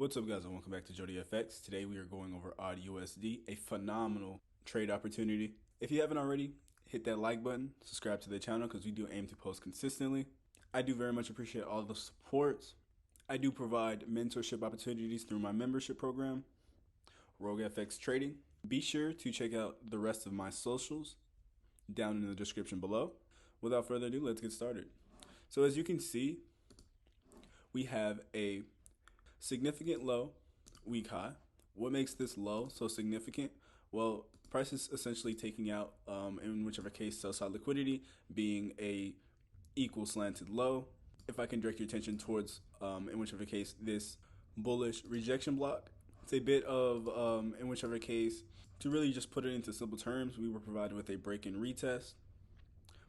What's up, guys, and welcome back to Rougefx. Today we are going over AUDUSD, a phenomenal trade opportunity. If you haven't already, hit that like button, subscribe to the channel because we do aim to post consistently. I do very much appreciate all the support. I do provide mentorship opportunities through my membership program, Roguefx Trading. Be sure to check out the rest of my socials down in the description below. Without further ado, let's get started. So as you can see, we have a significant low, weak high. What makes this low so significant? Well, price is essentially taking out, in whichever case, sell side liquidity, being a equal slanted low. If I can direct your attention towards, in whichever case, this bullish rejection block, it's a bit of, in whichever case, to really just put it into simple terms, we were provided with a break-in retest.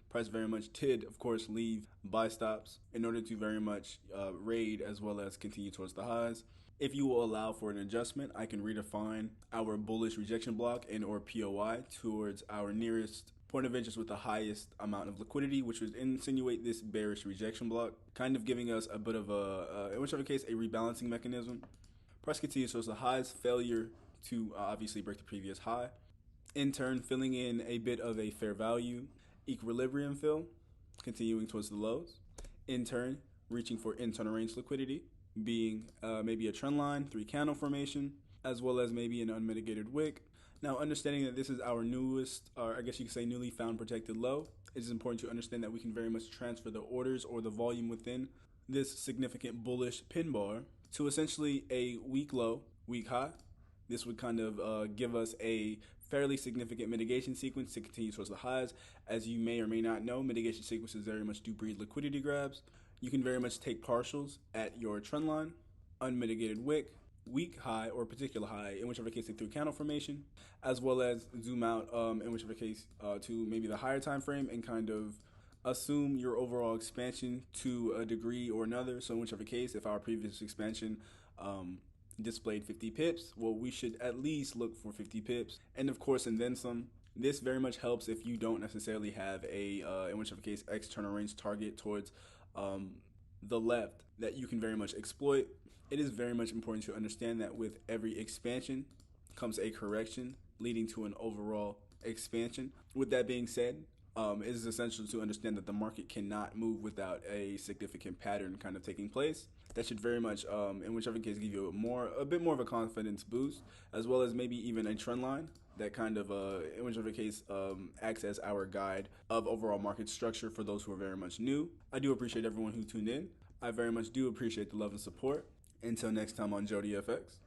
Price very much did, of course, leave buy stops in order to very much raid as well as continue towards the highs. If you will allow for an adjustment, I can redefine our bullish rejection block and or POI towards our nearest point of interest with the highest amount of liquidity, which would insinuate this bearish rejection block, kind of giving us a bit of a, in whichever case, a rebalancing mechanism. Price continues towards the highs, failure to obviously break the previous high. In turn, filling in a bit of a fair value equilibrium fill, continuing towards the lows. In turn, reaching for internal range liquidity, being maybe a trend line, 3 candle formation, as well as maybe an unmitigated wick. Now, understanding that this is our newest, or I guess you could say newly found protected low, it is important to understand that we can very much transfer the orders or the volume within this significant bullish pin bar to essentially a weak low, weak high. This would kind of give us a fairly significant mitigation sequence to continue towards the highs. As you may or may not know, mitigation sequences very much do breed liquidity grabs. You can very much take partials at your trend line, unmitigated wick, weak high or particular high, in whichever case they through candle formation, as well as zoom out in whichever case to maybe the higher time frame and kind of assume your overall expansion to a degree or another. So in whichever case, if our previous expansion displayed 50 pips, well, we should at least look for 50 pips, and of course, and then some. This very much helps if you don't necessarily have a, in whichever case, external range target towards the left that you can very much exploit. It is very much important to understand that with every expansion comes a correction leading to an overall expansion. With that being said, it is essential to understand that the market cannot move without a significant pattern kind of taking place. That should very much, in whichever case, give you a bit more of a confidence boost, as well as maybe even a trend line that kind of, in whichever case, acts as our guide of overall market structure for those who are very much new. I do appreciate everyone who tuned in. I very much do appreciate the love and support. Until next time on Rougefx.